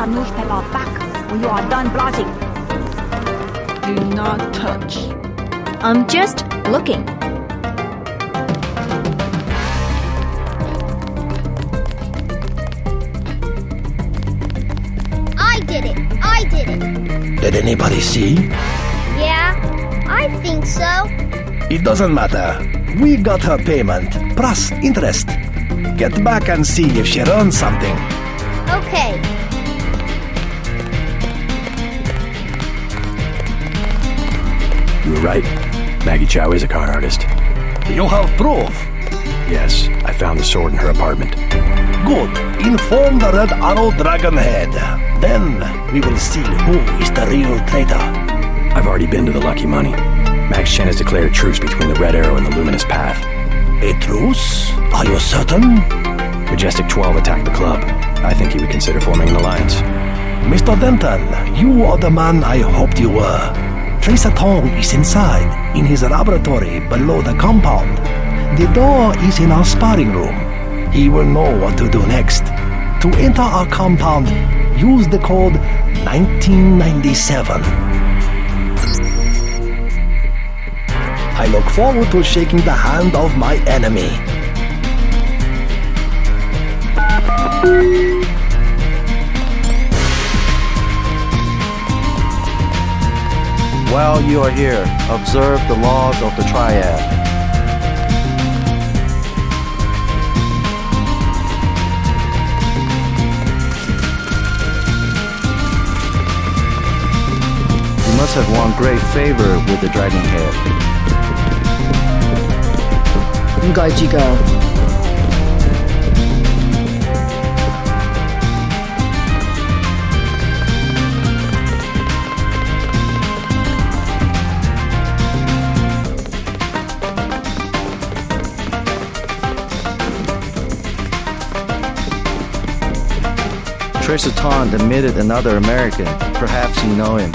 newspaper back when you are done browsing. Do not touch. I'm just looking. I did it. Did anybody see? Yeah, I think so. It doesn't matter. We got her payment, plus interest. Get back and see if she earned something. Okay. You were right. Maggie Chow is a con artist. You have proof. Yes, I found the sword in her apartment. Good. Inform the Red Arrow Dragonhead. Then we will see who is the real traitor. I've already been to the Lucky Money. Max Chen has declared a truce between the Red Arrow and the Luminous Path. A truce? Are you certain? Majestic 12 attacked the club. I think he would consider forming an alliance. Mr. Denton, you are the man I hoped you were. Tracer Tong is inside, in his laboratory below the compound. The door is in our sparring room. He will know what to do next. To enter our compound, use the code 1997. I look forward to shaking the hand of my enemy. While you are here, observe the laws of the Triad. You must have won great favor with the Dragon Head. 应该这个 Tracer Tong admitted another American. Perhaps you know him.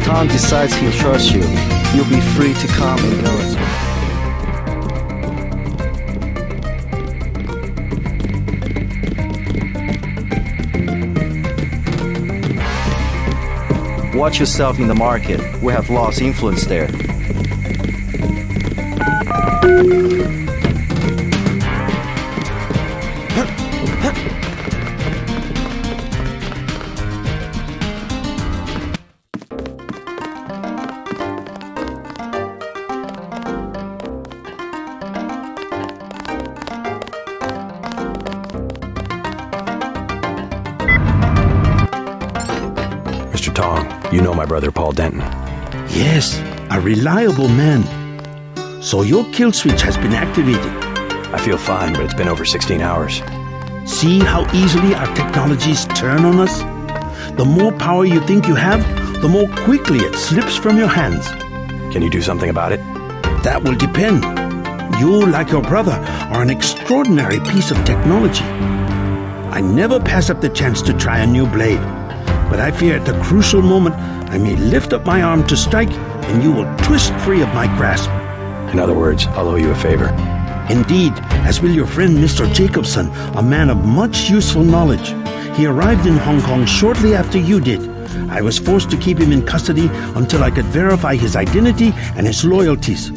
Tom decides he'll trust you, you'll be free to come and go as well. Watch yourself in the market. We have lost influence there. Mr. Tong, you know my brother Paul Denton. Yes, a reliable man. So your kill switch has been activated. I feel fine, but it's been over 16 hours. See how easily our technologies turn on us? The more power you think you have, the more quickly it slips from your hands. Can you do something about it? That will depend. You, like your brother, are an extraordinary piece of technology. I never pass up the chance to try a new blade. But I fear at the crucial moment, I may lift up my arm to strike, and you will twist free of my grasp. In other words, I'll owe you a favor. Indeed, as will your friend Mr. Jacobson, a man of much useful knowledge. He arrived in Hong Kong shortly after you did. I was forced to keep him in custody until I could verify his identity and his loyalties.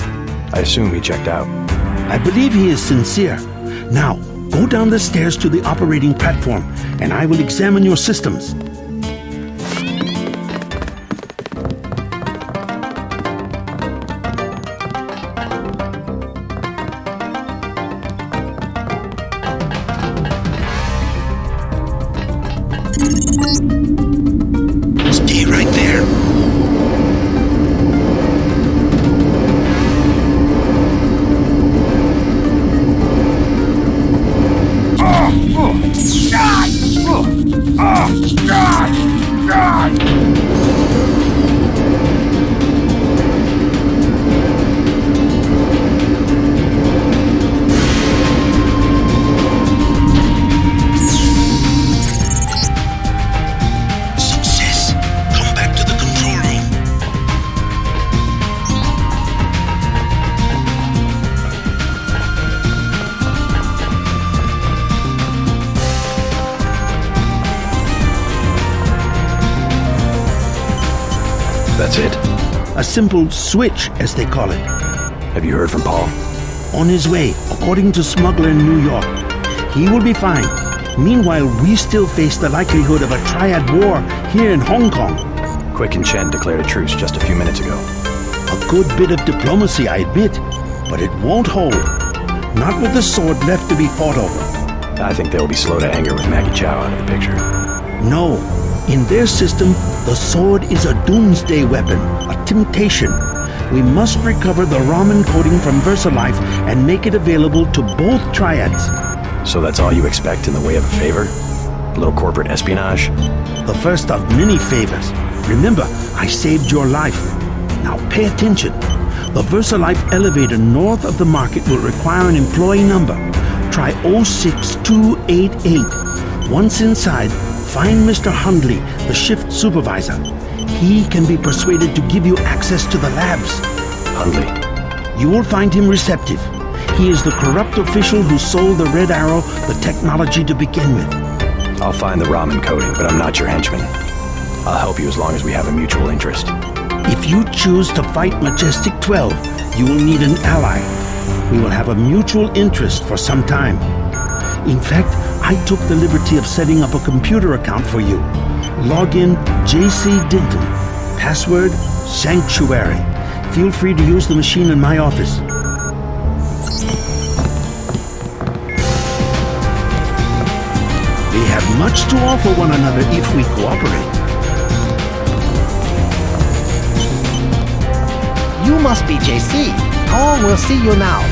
I assume he checked out. I believe he is sincere. Now, go down the stairs to the operating platform, and I will examine your systems. Stay right there. Success! Come back to the control room. That's it? A simple switch, as they call it. Have you heard from Paul? On his way, according to smuggler in New York. He will be fine. Meanwhile, we still face the likelihood of a triad war here in Hong Kong. Quick and Chen declared a truce just a few minutes ago. A good bit of diplomacy, I admit, but it won't hold. Not with the sword left to be fought over. I think they'll be slow to anger with Maggie Chow out of the picture. No, in their system, the sword is a doomsday weapon, a temptation. We must recover the Raman coding from VersaLife and make it available to both triads. So that's all you expect in the way of a favor? A little corporate espionage? The first of many favors. Remember, I saved your life. Now pay attention. The VersaLife elevator north of the market will require an employee number. Try 06288. Once inside, find Mr. Hundley, the shift supervisor. He can be persuaded to give you access to the labs. Hundley. You will find him receptive. He is the corrupt official who sold the Red Arrow the technology to begin with. I'll find the Raman coding, but I'm not your henchman. I'll help you as long as we have a mutual interest. If you choose to fight Majestic 12, you will need an ally. We will have a mutual interest for some time. In fact, I took the liberty of setting up a computer account for you. Login JC Denton. Password Sanctuary. Feel free to use the machine in my office. We have much to offer one another if we cooperate. You must be JC. Tom will see you now.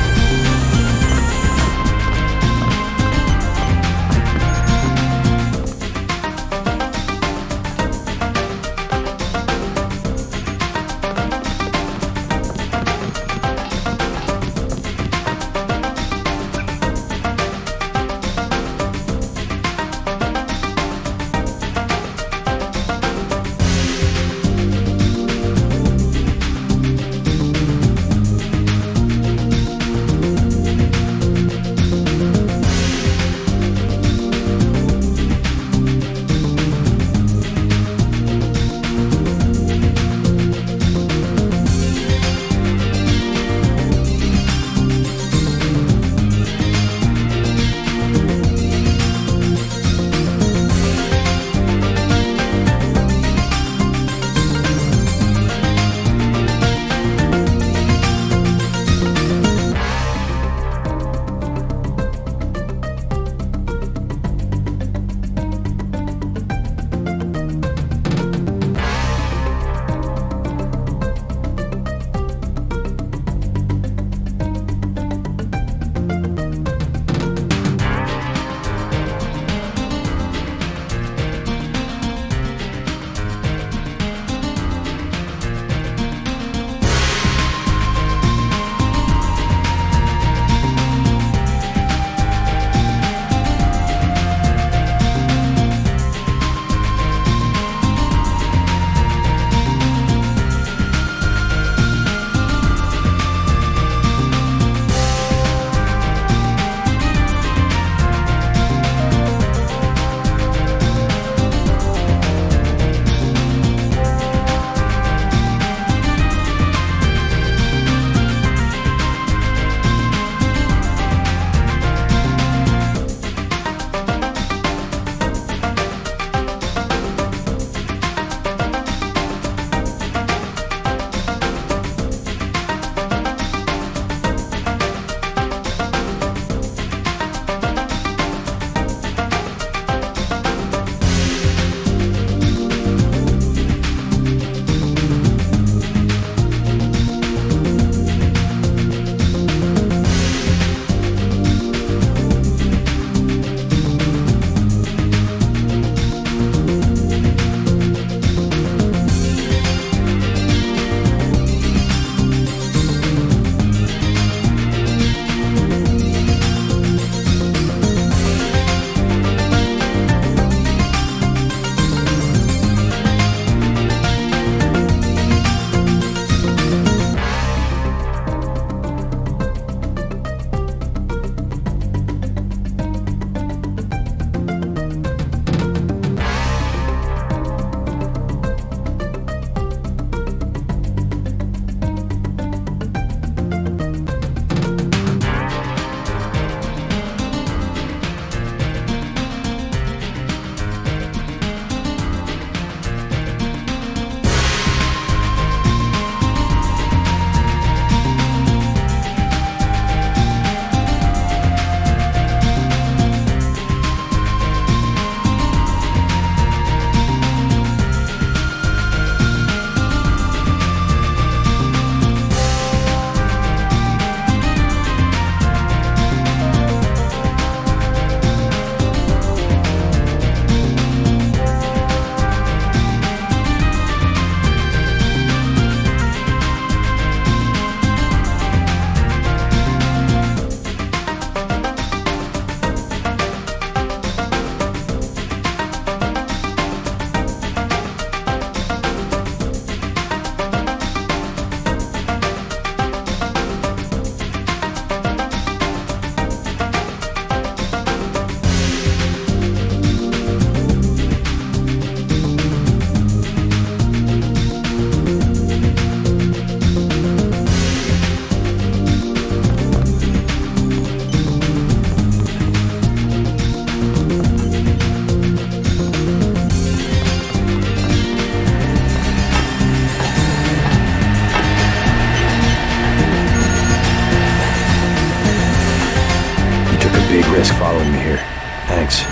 Thanks.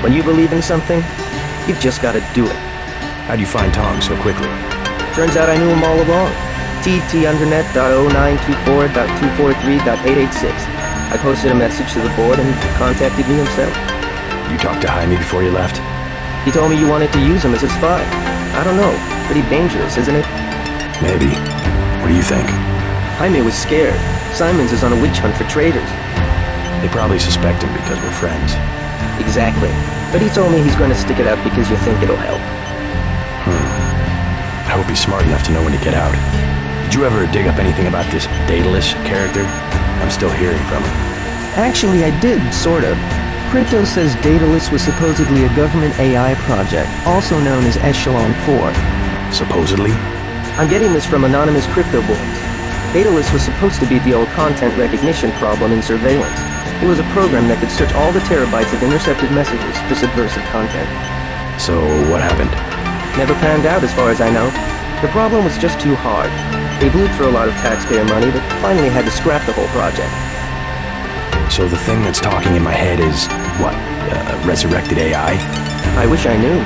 When you believe in something, you've just got to do it. How'd you find Tom so quickly? Turns out I knew him all along. tt_undernet.0924.243.886. I posted a message to the board and he contacted me himself. You talked to Jaime before you left? He told me you wanted to use him as a spy. I don't know. Pretty dangerous, isn't it? Maybe. What do you think? Jaime was scared. Simons is on a witch hunt for traitors. They probably suspect him because we're friends. Exactly. But he told me he's going to stick it out because you think it'll help. I hope he's smart enough to know when to get out. Did you ever dig up anything about this Daedalus character? I'm still hearing from him. Actually, I did, sort of. Crypto says Daedalus was supposedly a government AI project, also known as Echelon 4. Supposedly? I'm getting this from anonymous crypto boards. Daedalus was supposed to be the old content recognition problem in surveillance. It was a program that could search all the terabytes of intercepted messages for subversive content. So, what happened? Never panned out as far as I know. The problem was just too hard. They blew through a lot of taxpayer money, but finally had to scrap the whole project. So the thing that's talking in my head is, what, resurrected AI? I wish I knew.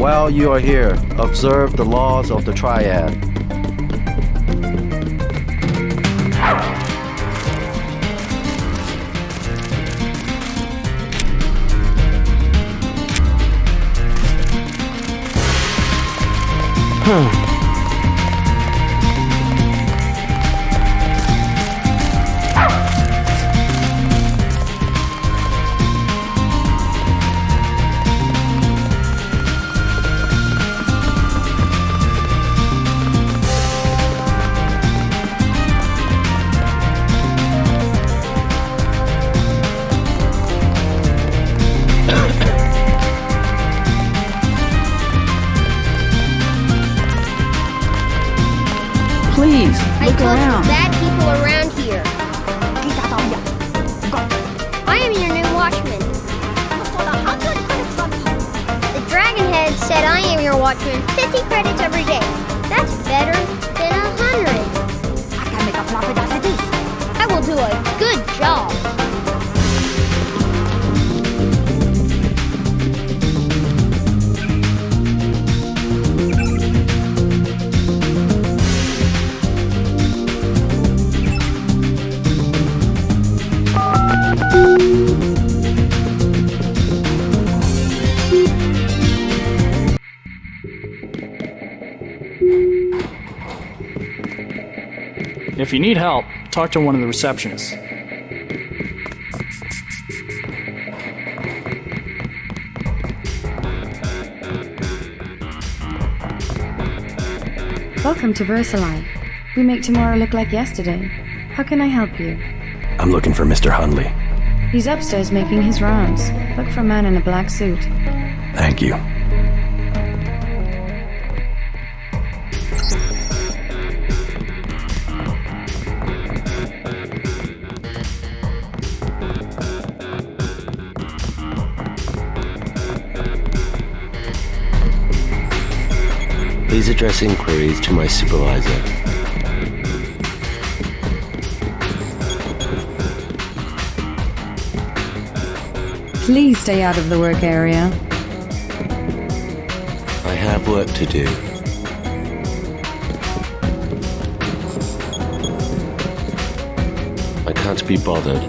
While you are here, observe the laws of the Triad. Please, I look told around. you bad people around here. I am your new watchman. The Dragonhead said I am your watchman. 50 credits every day. That's better than 100. I can make a profit as it is. I will do a good job. If you need help, talk to one of the receptionists. Welcome to Versailles. We make tomorrow look like yesterday. How can I help you? I'm looking for Mr. Hundley. He's upstairs making his rounds. Look for a man in a black suit. Thank you. Please address inquiries to my supervisor. Please stay out of the work area. I have work to do. I can't be bothered.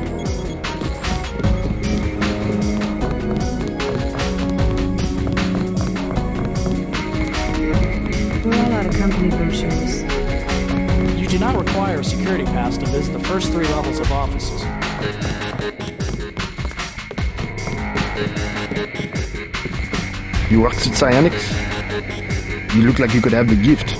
We're all out of company brochures. You do not require a security pass to visit the first 3 levels of offices. You work at Psionics? You look like you could have the gift.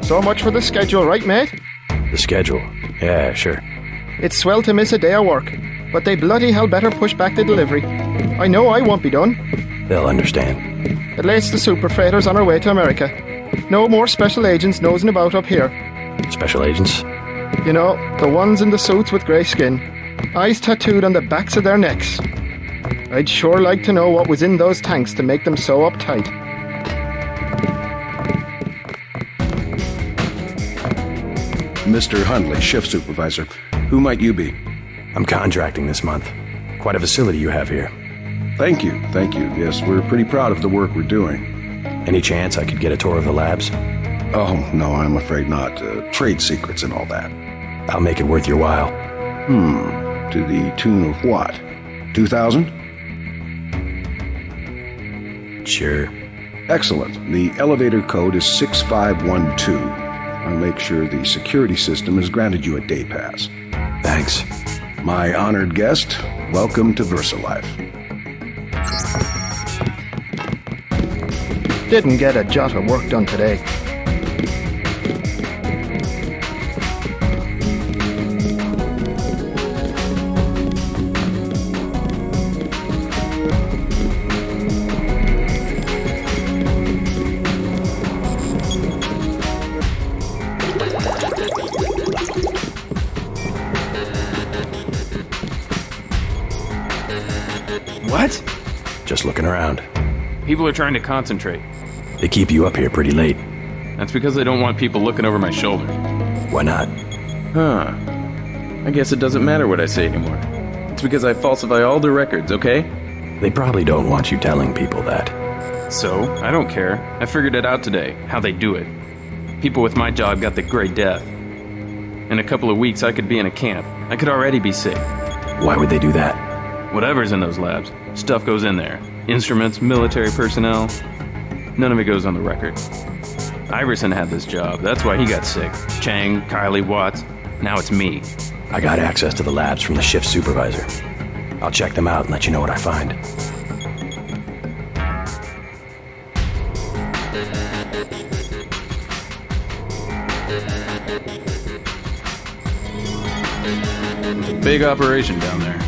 So much for the schedule, right, mate? The schedule? Yeah, sure. It's swell to miss a day of work, but they bloody hell better push back the delivery. I know I won't be done. They'll understand. At least the super freighters on our way to America. No more special agents nosing about up here. Special agents? You know, the ones in the suits with grey skin. Eyes tattooed on the backs of their necks. I'd sure like to know what was in those tanks to make them so uptight. Mr. Hundley, shift supervisor. Who might you be? I'm contracting this month. Quite a facility you have here. Thank you, thank you. Yes, we're pretty proud of the work we're doing. Any chance I could get a tour of the labs? Oh, no, I'm afraid not. Trade secrets and all that. I'll make it worth your while. To the tune of what? 2,000? Sure. Excellent. The elevator code is 6512. I'll make sure the security system has granted you a day pass. Thanks. My honored guest, welcome to VersaLife. Didn't get a jot of work done today. What? Just looking around. People are trying to concentrate. They keep you up here pretty late. That's because they don't want people looking over my shoulder. Why not? Huh. I guess it doesn't matter what I say anymore. It's because I falsify all the records, okay? They probably don't want you telling people that. So, I don't care. I figured it out today, how they do it. People with my job got the Great Death. In a couple of weeks, I could be in a camp. I could already be sick. Why would they do that? Whatever's in those labs, stuff goes in there. Instruments, military personnel. None of it goes on the record. Iverson had this job, that's why he got sick. Chang, Kylie, Watts. Now it's me. I got access to the labs from the shift supervisor. I'll check them out and let you know what I find. It's a big operation down there.